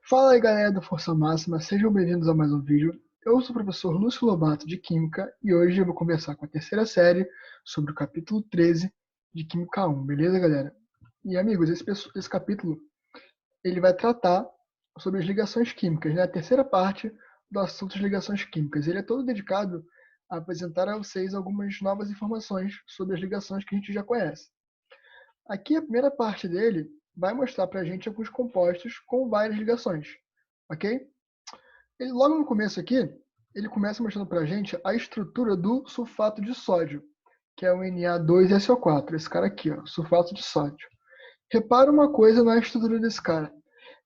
Fala aí galera do Força Máxima, sejam bem-vindos a mais um vídeo. Eu sou o professor Lúcio Lobato de Química e hoje eu vou conversar com a terceira série sobre o capítulo 13 de Química 1, beleza galera? E amigos, esse capítulo ele vai tratar sobre as ligações químicas, né? A terceira parte do assunto das ligações químicas. Ele é todo dedicado a apresentar a vocês algumas novas informações sobre as ligações que a gente já conhece. Aqui a primeira parte dele vai mostrar para a gente alguns compostos com várias ligações, ok? Ele, logo no começo aqui, ele começa mostrando para a gente a estrutura do sulfato de sódio, que é o Na2SO4, esse cara aqui, ó, sulfato de sódio. Repara uma coisa na estrutura desse cara.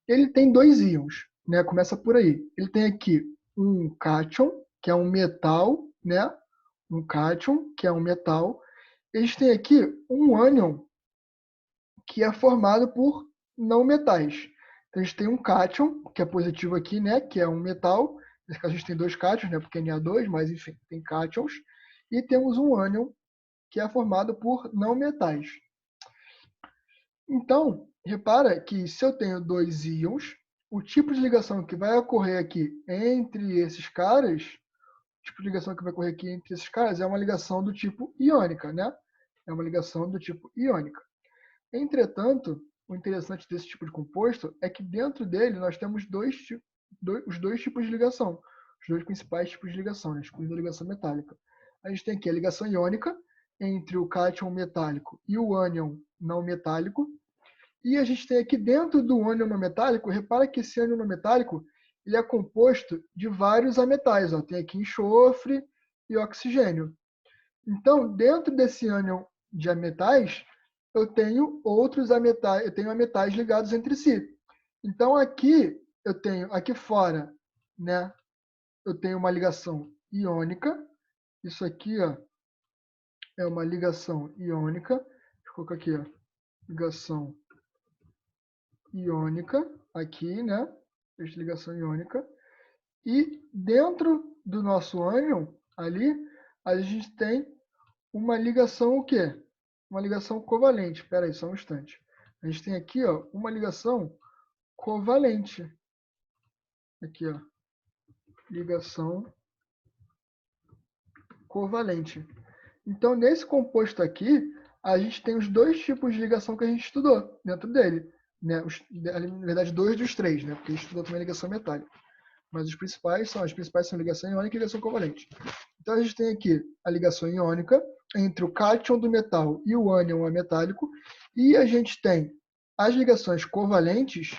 Ele tem dois íons, né? Começa por aí. Ele tem aqui um cátion, que é um metal, né? Um cátion, que é um metal. Eles têm aqui um ânion, que é formado por não metais. Então, a gente tem um cátion, que é positivo aqui, né, que é um metal. Nesse caso, a gente tem dois cátions, né, porque é Na2, mas enfim, tem cátions. E temos um ânion, que é formado por não metais. Então, repara que se eu tenho dois íons, o tipo de ligação que vai ocorrer aqui entre esses caras, o tipo de ligação que vai ocorrer aqui entre esses caras é uma ligação do tipo iônica, né? É uma ligação do tipo iônica. Entretanto, o interessante desse tipo de composto é que dentro dele nós temos os dois tipos de ligação, os dois principais tipos de ligação, né, excluindo a ligação metálica. A gente tem aqui a ligação iônica entre o cátion metálico e o ânion não metálico, e a gente tem aqui dentro do ânion não metálico, repara que esse ânion não metálico ele é composto de vários ametais, ó. Tem aqui enxofre e oxigênio. Então, dentro desse ânion de ametais, eu tenho outros ametais, eu tenho ametais ligados entre si. Então aqui eu tenho aqui fora, né? Eu tenho uma ligação iônica. Isso aqui, ó, é uma ligação iônica. Deixa eu colocar aqui, ó, ligação iônica aqui, né? Essa ligação iônica. E dentro do nosso ânion ali, a gente tem uma ligação o quê? Uma ligação covalente. Espera aí, só um instante. A gente tem aqui, ó, uma ligação covalente. Aqui, ó, ligação covalente. Então, nesse composto aqui, a gente tem os dois tipos de ligação que a gente estudou dentro dele. Né? Na verdade, dois dos três, né? Porque a gente estudou também a ligação metálica. Mas as principais são ligação iônica e ligação covalente. Então, a gente tem aqui a ligação iônica entre o cátion do metal e o ânion ametálico. E a gente tem as ligações covalentes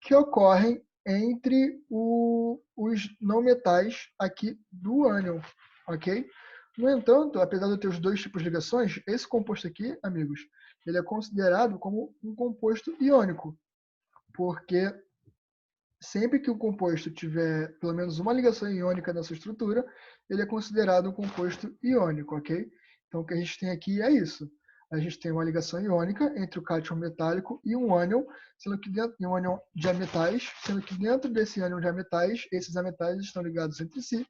que ocorrem entre os não metais aqui do ânion, ok? No entanto, apesar de eu ter os dois tipos de ligações, esse composto aqui, amigos, ele é considerado como um composto iônico, porque sempre que o composto tiver pelo menos uma ligação iônica nessa estrutura, ele é considerado um composto iônico, ok? Então, o que a gente tem aqui é isso. A gente tem uma ligação iônica entre o cátion metálico e um ânion, sendo que dentro de um ânion de ametais, sendo que dentro desse ânion de ametais, esses ametais estão ligados entre si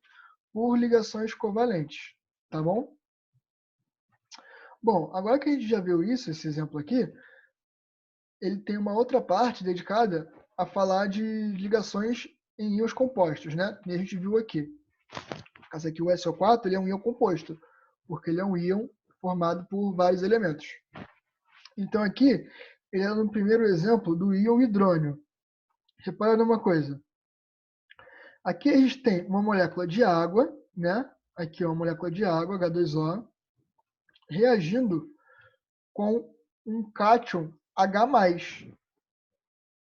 por ligações covalentes, tá bom? Bom, agora que a gente já viu isso, esse exemplo aqui, ele tem uma outra parte dedicada a falar de ligações em íons compostos, né? E a gente viu aqui. No caso aqui, o SO4 ele é um íon composto, porque ele é um íon formado por vários elementos. Então aqui, ele é no primeiro exemplo do íon hidrônio. Repara numa coisa. Aqui a gente tem uma molécula de água, né? Aqui, ó, uma molécula de água, H2O, reagindo com um cátion H+.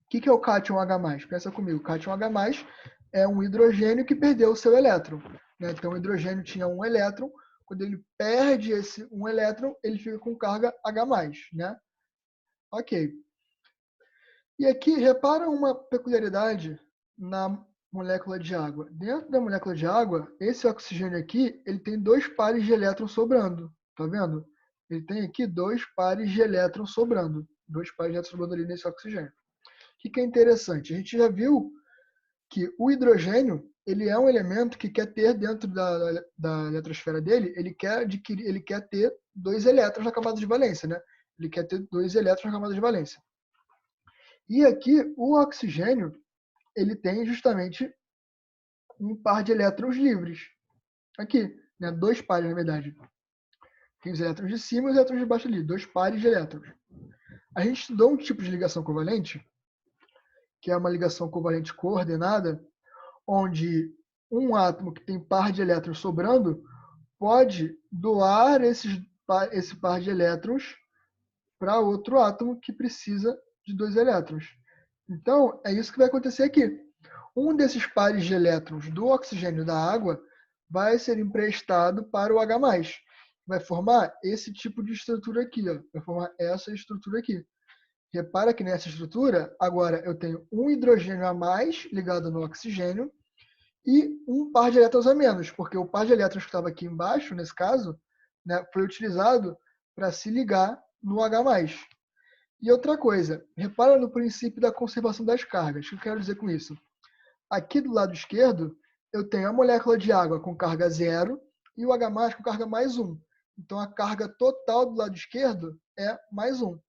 O que é o cátion H+? Pensa comigo, o cátion H+, é um hidrogênio que perdeu o seu elétron. Né? Então, o hidrogênio tinha um elétron, quando ele perde esse um elétron, ele fica com carga H+. Né? Ok. E aqui, repara uma peculiaridade na molécula de água. Dentro da molécula de água, esse oxigênio aqui, ele tem dois pares de elétrons sobrando. Tá vendo? Ele tem aqui dois pares de elétrons sobrando. Dois pares de elétrons sobrando ali nesse oxigênio. O que é interessante? A gente já viu que o hidrogênio ele é um elemento que quer ter dentro da eletrosfera dele, ele quer ter dois elétrons na camada de valência, né? Ele quer ter dois elétrons na camada de valência. E aqui o oxigênio ele tem justamente um par de elétrons livres. Aqui, né? 2 pares, na verdade. Tem os elétrons de cima e os elétrons de baixo ali, 2 pares de elétrons. A gente estudou um tipo de ligação covalente, que é uma ligação covalente coordenada, onde um átomo que tem par de elétrons sobrando pode doar esse par de elétrons para outro átomo que precisa de 2 elétrons. Então, é isso que vai acontecer aqui. Um desses pares de elétrons do oxigênio da água vai ser emprestado para o H+. Vai formar esse tipo de estrutura aqui, ó. Vai formar essa estrutura aqui. Repara que nessa estrutura, agora eu tenho um hidrogênio a mais ligado no oxigênio e um par de elétrons a menos, porque o par de elétrons que estava aqui embaixo, nesse caso, né, foi utilizado para se ligar no H+. E outra coisa, repara no princípio da conservação das cargas. O que eu quero dizer com isso? Aqui do lado esquerdo, eu tenho a molécula de água com carga 0 e o H+ com carga +1. Então, a carga total do lado esquerdo é +1.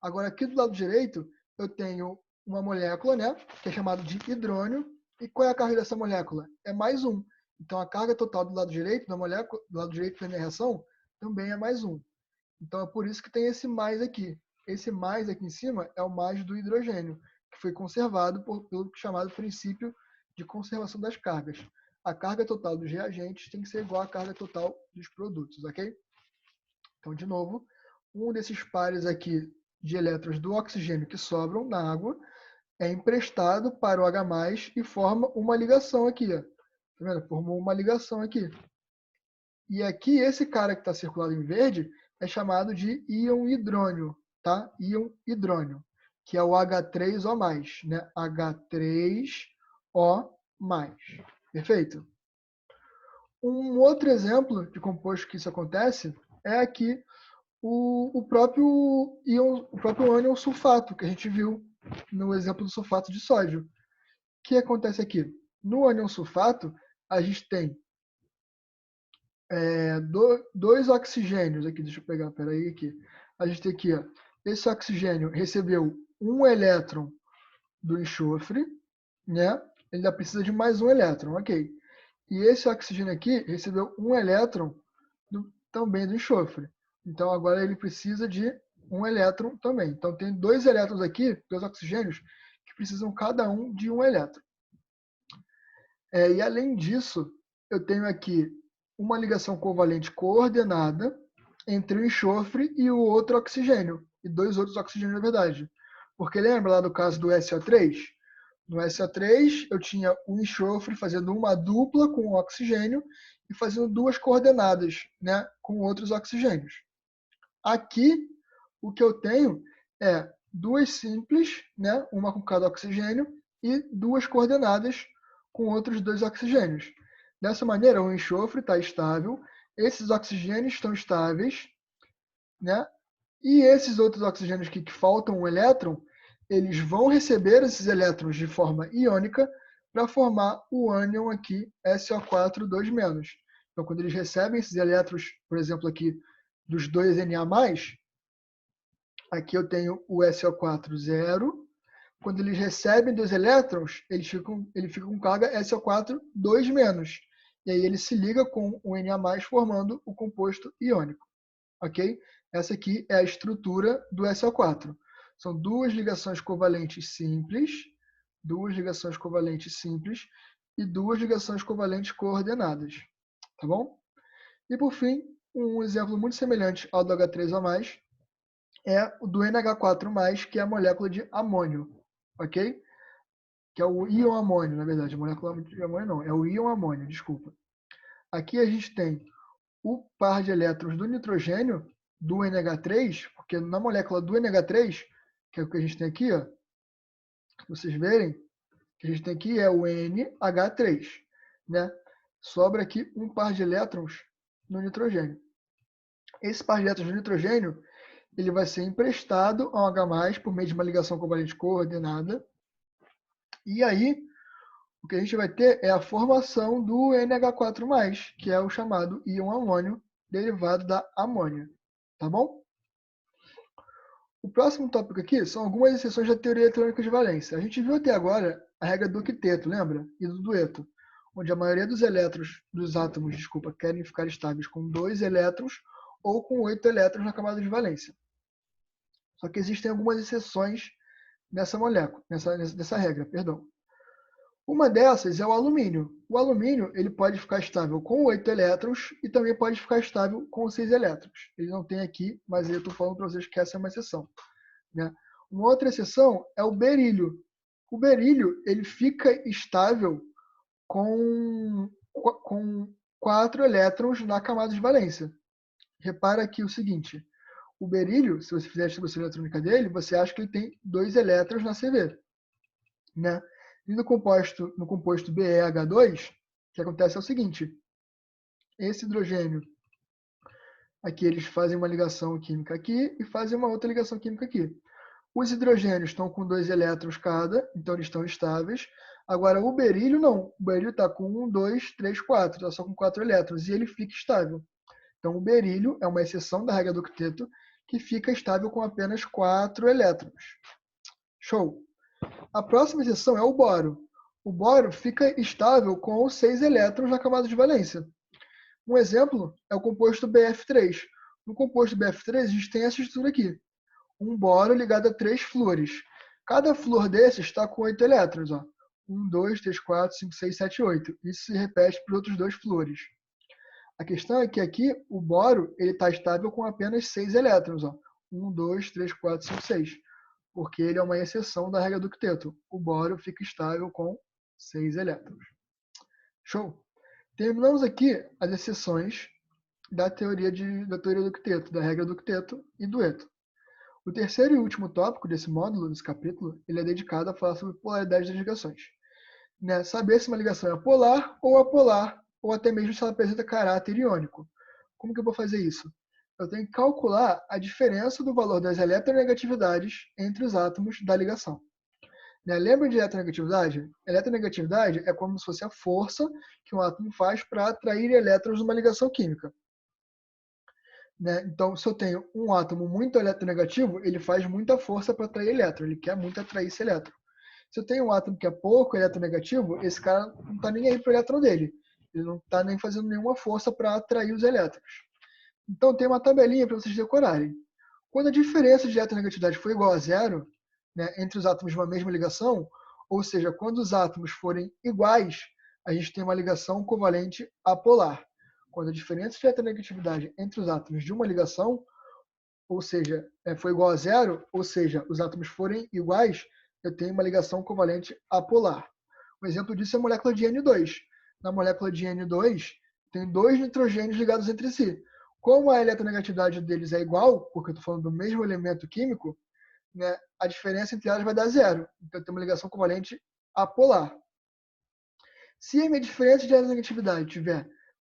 Agora, aqui do lado direito, eu tenho uma molécula, né, que é chamada de hidrônio. E qual é a carga dessa molécula? É +1. Então, a carga total do lado direito da molécula, do lado direito da minha reação, também é +1. Então, é por isso que tem esse mais aqui. Esse mais aqui em cima é o mais do hidrogênio, que foi conservado pelo chamado princípio de conservação das cargas. A carga total dos reagentes tem que ser igual à carga total dos produtos, ok? Então, de novo, um desses pares aqui de elétrons do oxigênio que sobram na água é emprestado para o H+ e forma uma ligação aqui. Ó. Tá vendo? Formou uma ligação aqui. E aqui, esse cara que está circulado em verde é chamado de íon hidrônio, tá? Íon hidrônio, que é o H3O+, né? H3O+. Perfeito? Um outro exemplo de composto que isso acontece é aqui o próprio ânion sulfato, que a gente viu no exemplo do sulfato de sódio. O que acontece aqui? No ânion sulfato, a gente tem dois oxigênios aqui, deixa eu pegar, peraí, aqui. A gente tem aqui, ó, esse oxigênio recebeu um elétron do enxofre, né? Ele ainda precisa de mais um elétron, ok. E esse oxigênio aqui recebeu um elétron também do enxofre. Então, agora ele precisa de um elétron também. Então, tem 2 elétrons aqui, 2 oxigênios, que precisam cada um de um elétron. E além disso, eu tenho aqui uma ligação covalente coordenada entre o enxofre e o outro oxigênio, e 2 outros oxigênios, na verdade. Porque lembra lá do caso do SO3? No SO3, eu tinha o enxofre fazendo uma dupla com o oxigênio e fazendo 2 coordenadas, né, com outros oxigênios. Aqui, o que eu tenho é 2 simples, né, uma com cada oxigênio, e 2 coordenadas com outros 2 oxigênios. Dessa maneira, o enxofre está estável, esses oxigênios estão estáveis, né? E esses outros oxigênios que faltam um elétron, eles vão receber esses elétrons de forma iônica para formar o ânion aqui, SO4 2-. Então, quando eles recebem esses elétrons, por exemplo, aqui dos 2 Na+, aqui eu tenho o SO4 0. Quando eles recebem 2 elétrons, ele fica com carga SO4 2-. E aí ele se liga com o Na+, formando o composto iônico. Ok? Essa aqui é a estrutura do SO4. São 2 ligações covalentes simples, 2 ligações covalentes simples e 2 ligações covalentes coordenadas. Tá bom? E por fim, um exemplo muito semelhante ao do H3O+, é o do NH4+, que é a molécula de amônio. Ok? Que é o íon amônio, na verdade. A molécula de amônio não, é o íon amônio, desculpa. Aqui a gente tem o par de elétrons do nitrogênio, do NH3, porque na molécula do NH3, que é o que a gente tem aqui, ó, vocês verem, que a gente tem aqui é o NH3, né? Sobra aqui um par de elétrons no nitrogênio. Esse par de elétrons no nitrogênio, ele vai ser emprestado ao H+, por meio de uma ligação covalente coordenada. E aí, o que a gente vai ter é a formação do NH4+, que é o chamado íon amônio, derivado da amônia. Tá bom? O próximo tópico aqui são algumas exceções da teoria eletrônica de valência. A gente viu até agora a regra do octeto, lembra? E do dueto, onde a maioria dos átomos, querem ficar estáveis com 2 elétrons ou com 8 elétrons na camada de valência. Só que existem algumas exceções nessa molécula, nessa regra, perdão. Uma dessas é o alumínio. O alumínio ele pode ficar estável com 8 elétrons e também pode ficar estável com 6 elétrons. Ele não tem aqui, mas eu estou falando para vocês que essa é uma exceção. Né? Uma outra exceção é o berílio. O berílio ele fica estável com 4 elétrons na camada de valência. Repara aqui o seguinte, o berílio, se você fizer a distribuição eletrônica dele, você acha que ele tem 2 elétrons na CV. Né? E no composto BeH2, o que acontece é o seguinte, esse hidrogênio, aqui eles fazem uma ligação química aqui e fazem uma outra ligação química aqui. Os hidrogênios estão com 2 elétrons cada, então eles estão estáveis. Agora o berílio não, o berílio está com 1, 2, 3, 4, está só com 4 elétrons e ele fica estável. Então o berílio é uma exceção da regra do octeto que fica estável com apenas 4 elétrons. Show! A próxima exceção é o boro. O boro fica estável com 6 elétrons na camada de valência. Um exemplo é o composto BF3. No composto BF3, a gente tem essa estrutura aqui. Um boro ligado a 3 flúores. Cada flúor desses está com 8 elétrons. Ó. 1, 2, 3, 4, 5, 6, 7, 8. Isso se repete para os outros 2 flúores. A questão é que aqui o boro está estável com apenas 6 elétrons. Ó. 1, 2, 3, 4, 5, 6. Porque ele é uma exceção da regra do octeto. O boro fica estável com 6 elétrons. Show? Terminamos aqui as exceções da teoria do octeto, da regra do octeto e dueto. O terceiro e último tópico desse módulo, desse capítulo, ele é dedicado a falar sobre polaridade das ligações. Né? Saber se uma ligação é polar, ou até mesmo se ela apresenta caráter iônico. Como que eu vou fazer isso? Eu tenho que calcular a diferença do valor das eletronegatividades entre os átomos da ligação. Né? Lembra de eletronegatividade? Eletronegatividade é como se fosse a força que um átomo faz para atrair elétrons numa ligação química. Né? Então, se eu tenho um átomo muito eletronegativo, ele faz muita força para atrair elétron, ele quer muito atrair esse elétron. Se eu tenho um átomo que é pouco eletronegativo, esse cara não está nem aí para o elétron dele. Ele não está nem fazendo nenhuma força para atrair os elétrons. Então, tem uma tabelinha para vocês decorarem. Quando a diferença de eletronegatividade for igual a zero, né, entre os átomos de uma mesma ligação, ou seja, quando os átomos forem iguais, a gente tem uma ligação covalente apolar. Quando a diferença de eletronegatividade entre os átomos de uma ligação, ou seja, for igual a zero, ou seja, os átomos forem iguais, eu tenho uma ligação covalente apolar. Um exemplo disso é a molécula de N2. Na molécula de N2, tem 2 nitrogênios ligados entre si. Como a eletronegatividade deles é igual, porque eu estou falando do mesmo elemento químico, né, a diferença entre elas vai dar zero. Então, eu tenho uma ligação covalente apolar. Se a minha diferença de eletronegatividade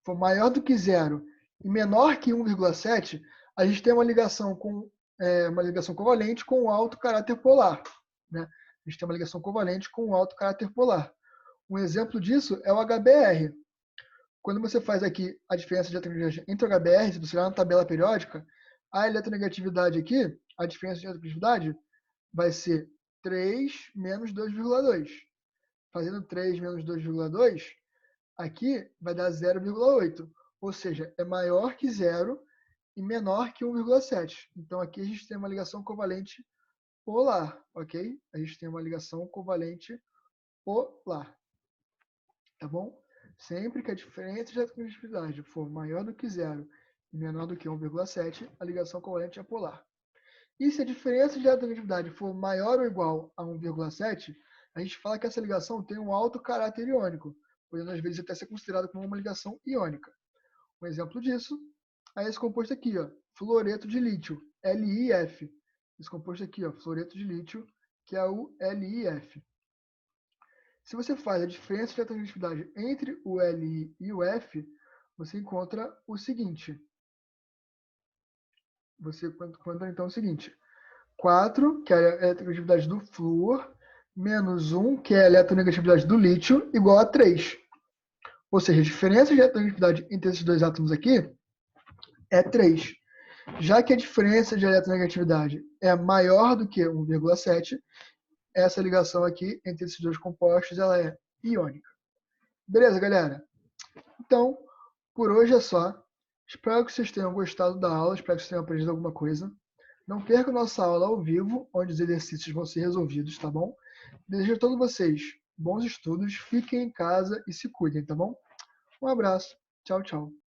for maior do que zero e menor que 1,7, a gente tem uma ligação covalente com um alto caráter polar. Né? A gente tem uma ligação covalente com um alto caráter polar. Um exemplo disso é o HBr. Quando você faz aqui a diferença de eletronegatividade entre o HBr, se você olhar na tabela periódica, a eletronegatividade aqui, a diferença de eletronegatividade, vai ser 3 menos 2,2. Fazendo 3 menos 2,2, aqui vai dar 0,8. Ou seja, é maior que 0 e menor que 1,7. Então, aqui a gente tem uma ligação covalente polar, ok? A gente tem uma ligação covalente polar. Tá bom? Sempre que a diferença de eletronegatividade for maior do que 0 e menor do que 1,7, a ligação covalente é polar. E se a diferença de eletronegatividade for maior ou igual a 1,7, a gente fala que essa ligação tem um alto caráter iônico, podendo às vezes até ser considerado como uma ligação iônica. Um exemplo disso é esse composto aqui, ó, fluoreto de lítio, LiF. Esse composto aqui, ó, fluoreto de lítio, que é o LiF. Se você faz a diferença de eletronegatividade entre o Li e o F, você encontra o seguinte. Você encontra então o seguinte. 4, que é a eletronegatividade do flúor, menos 1, que é a eletronegatividade do lítio, igual a 3. Ou seja, a diferença de eletronegatividade entre esses dois átomos aqui é 3. Já que a diferença de eletronegatividade é maior do que 1,7, essa ligação aqui entre esses dois compostos ela é iônica. Beleza, galera? Então, por hoje é só. Espero que vocês tenham gostado da aula, espero que vocês tenham aprendido alguma coisa. Não perca nossa aula ao vivo, onde os exercícios vão ser resolvidos, tá bom? Desejo a todos vocês bons estudos, fiquem em casa e se cuidem, tá bom? Um abraço. Tchau, tchau.